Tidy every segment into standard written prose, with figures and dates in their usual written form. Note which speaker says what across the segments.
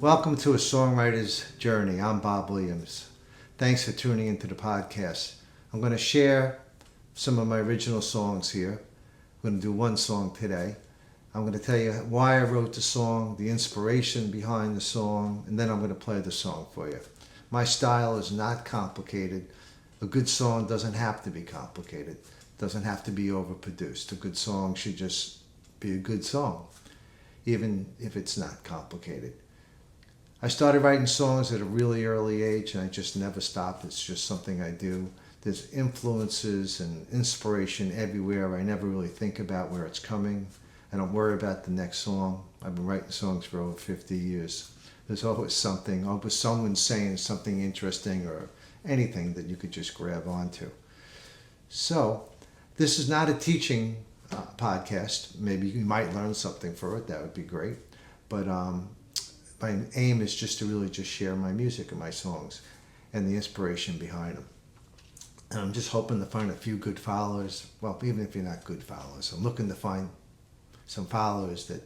Speaker 1: Welcome to A Songwriter's Journey. I'm Bob Williams. Thanks for tuning into the podcast. I'm going to share some of my original songs here. I'm going to do one song today. I'm going to tell you why I wrote the song, the inspiration behind the song, and then I'm going to play the song for you. My style is not complicated. A good song doesn't have to be complicated. It doesn't have to be overproduced. A good song should just be a good song, even if it's not complicated. I started writing songs at a really early age, and I just never stopped. It's just something I do. There's influences and inspiration everywhere. I never really think about where it's coming. I don't worry about the next song. I've been writing songs for over 50 years. There's always something, always someone saying something interesting or anything that you could just grab onto. So, this is not a teaching podcast. Maybe you might learn something for it. That would be great. But my aim is just to really just share my music and my songs and the inspiration behind them. And I'm just hoping to find a few good followers. Well, even if you're not good followers, I'm looking to find some followers that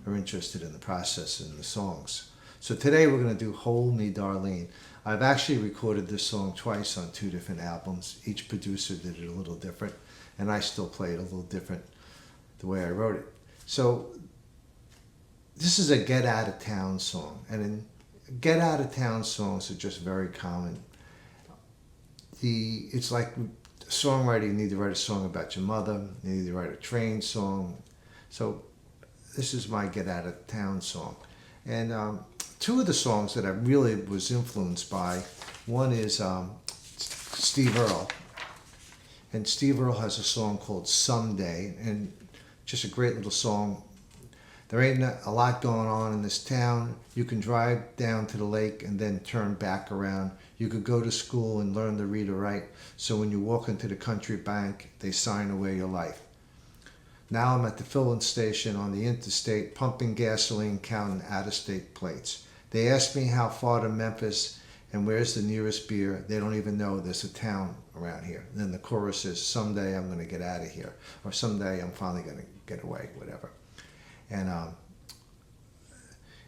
Speaker 1: are interested in the process and the songs. So today we're going to do Me Darlene. I've actually recorded this song twice on 2 different albums. Each producer did it a little different, and I still play it a little different the way I wrote it. So this is a get out of town song, and get out of town songs are just very common. It's like songwriting, you need to write a song about your mother, you need to write a train song. So this is my get out of town song. And two of the songs that I really was influenced by, one is Steve Earle. And Steve Earle has a song called Someday, and just a great little song. There ain't a lot going on in this town. You can drive down to the lake and then turn back around. You could go to school and learn to read or write. So when you walk into the country bank, they sign away your life. Now I'm at the filling station on the interstate, pumping gasoline, counting out-of-state plates. They ask me how far to Memphis and where's the nearest beer. They don't even know there's a town around here. And then the chorus is, someday I'm going to get out of here. Or someday I'm finally going to get away, whatever. And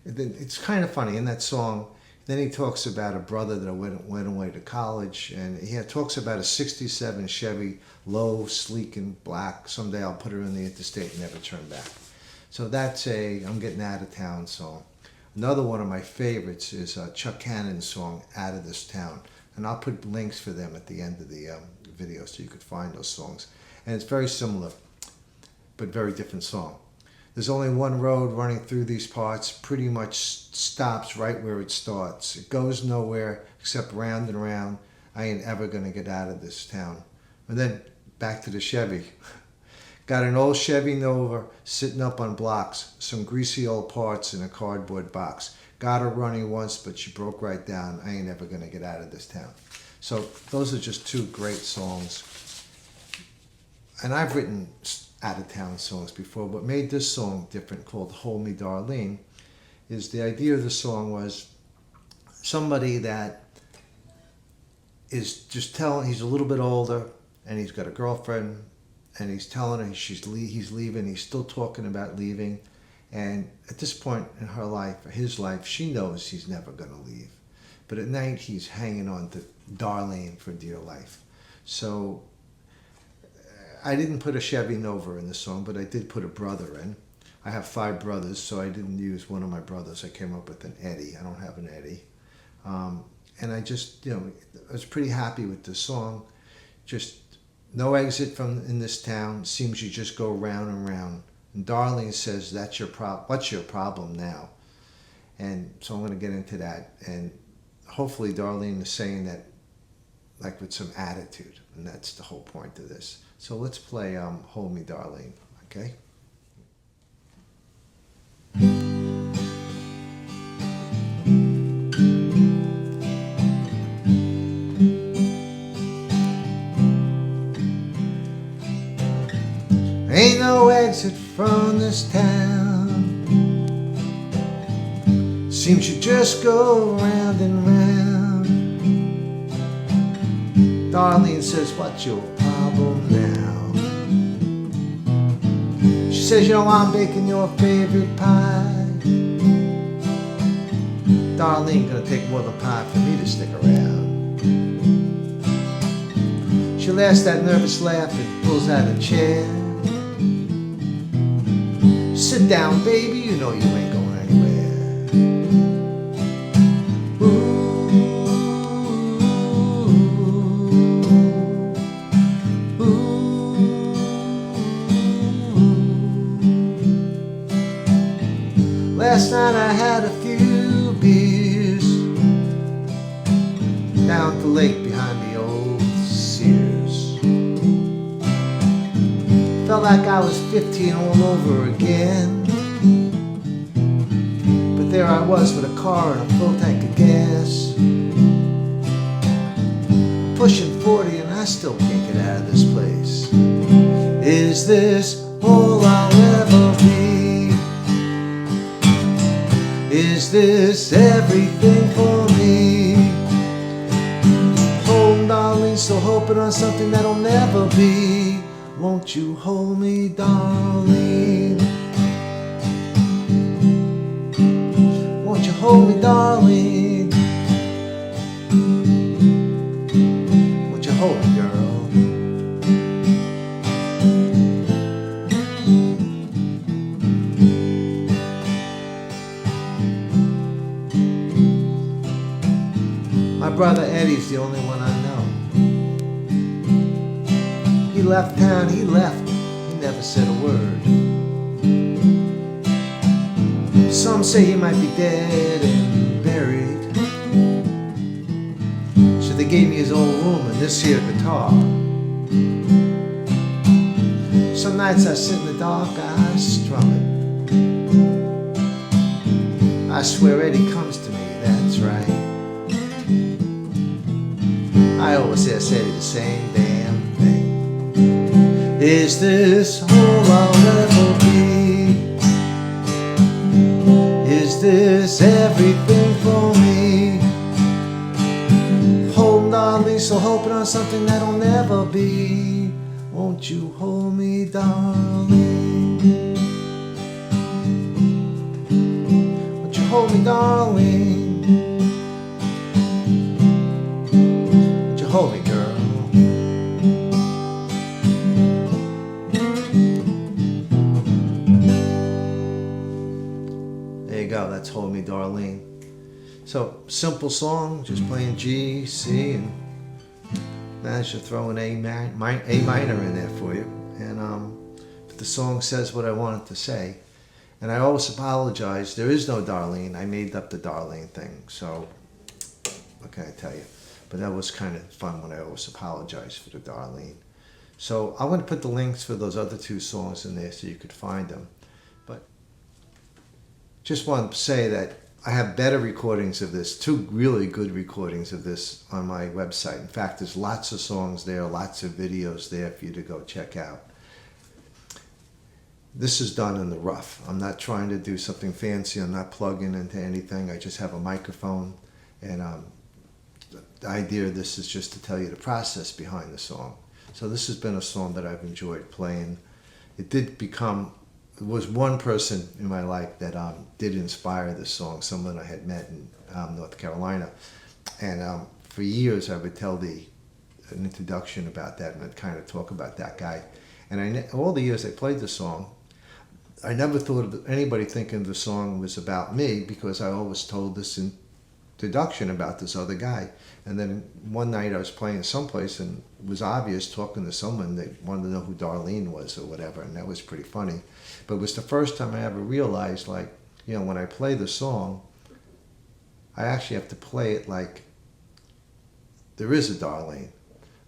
Speaker 1: it's kind of funny in that song. Then he talks about a brother that went away to college, and he talks about a '67 Chevy, low, sleek, and black. Someday I'll put her in the interstate and never turn back. So that's I'm getting out of town song. Another one of my favorites is Chuck Cannon's song, Out of This Town. And I'll put links for them at the end of the video so you could find those songs. And it's very similar, but very different song. There's only one road running through these parts, pretty much stops right where it starts. It goes nowhere except round and round. I ain't ever gonna get out of this town. And then back to the Chevy. Got an old Chevy Nova sitting up on blocks, some greasy old parts in a cardboard box. Got her running once, but she broke right down. I ain't ever gonna get out of this town. So those are just two great songs. And I've written out-of-town songs before. What made this song different, called Me Darlene, is the idea of the song was somebody that is just telling, he's a little bit older, and he's got a girlfriend, and he's telling her he's leaving, he's still talking about leaving, and at this point in her life, or his life, she knows he's never going to leave. But at night, he's hanging on to Darlene for dear life. So I didn't put a Chevy Nova in the song, but I did put a brother in. I have 5 brothers, so I didn't use one of my brothers. I came up with an Eddie. I don't have an Eddie. And I just, I was pretty happy with the song. Just no exit from in this town. Seems you just go round and round. And Darlene says, "That's your problem. What's your problem now?" And so I'm going to get into that. And hopefully Darlene is saying that like with some attitude. And that's the whole point of this. So let's play Me Darlene, okay? Ain't no exit from this town. Seems you just go round and round. Darlene says, "What's your problem now?" She says, "I'm baking your favorite pie. Darlene, gonna take more than pie for me to stick around. She laughs that nervous laugh and pulls out a chair. Sit down, baby, you know you ain't going anywhere. Ooh, ooh. Last night I had a few beers down at the lake behind the old Sears. Felt like I was 15 all over again. But there I was with a car and a full tank of gas. Pushing 40 and I still can't get out of this place. Is this all I'll ever be? Is this everything for me? Hold, darling, still hoping on something that'll never be. Won't you hold me, darling? Won't you hold me, darling? Won't you hold me, girl? My brother Eddie's the only one I know. He left town, he left, he never said a word. Some say he might be dead and buried. So they gave me his old room and this here guitar. Some nights I sit in the dark, I strum it. I swear Eddie comes to me, that's right. I always ask Eddie the same damn thing. Is this all I'll ever be? Is this everything for me? Hold, darling, still hoping on something that'll never be. Won't you hold me, darling? Won't you hold me, darling? Won't you hold me, girl? That's Hold Me, Darlene. So, simple song, just playing G, C, and managed to throw an A minor in there for you. And the song says what I want it to say. And I always apologize. There is no Darlene. I made up the Darlene thing. So, what can I tell you? But that was kind of fun when I always apologize for the Darlene. So, I'm going to put the links for those other two songs in there so you could find them. Just want to say that I have better recordings of this, 2 really good recordings of this on my website. In fact, there's lots of songs there, lots of videos there for you to go check out. This is done in the rough. I'm not trying to do something fancy. I'm not plugging into anything. I just have a microphone. And the idea of this is just to tell you the process behind the song. So this has been a song that I've enjoyed playing. There was one person in my life that did inspire this song, someone I had met in North Carolina. And for years I would tell an introduction about that and I'd kind of talk about that guy. And all the years I played the song, I never thought of anybody thinking the song was about me because I always told this introduction about this other guy. And then one night I was playing someplace and it was obvious talking to someone that wanted to know who Darlene was or whatever, and that was pretty funny. But it was the first time I ever realized, like, you know, when I play the song, I actually have to play it like there is a Darlene,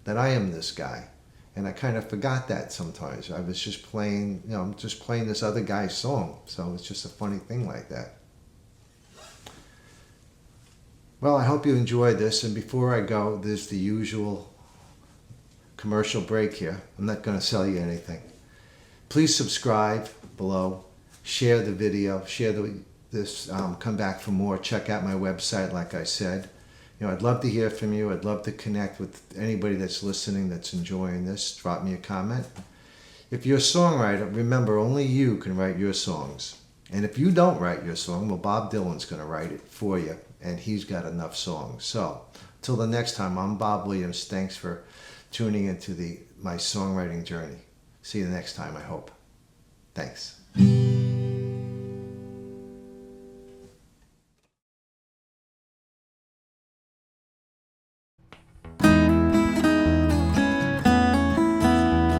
Speaker 1: that I am this guy. And I kind of forgot that sometimes. I was just playing, you know, I'm just playing this other guy's song. So it's just a funny thing like that. Well, I hope you enjoyed this. And before I go, there's the usual commercial break here. I'm not going to sell you anything. Please subscribe below. Share the video. Share this. Come back for more. Check out my website, like I said. You know, I'd love to hear from you. I'd love to connect with anybody that's listening, that's enjoying this. Drop me a comment. If you're a songwriter, remember, only you can write your songs. And if you don't write your song, well, Bob Dylan's going to write it for you. and he's got enough songs. So, till the next time, I'm Bob Williams. Thanks for tuning into my songwriting journey. See you next time, I hope. Thanks.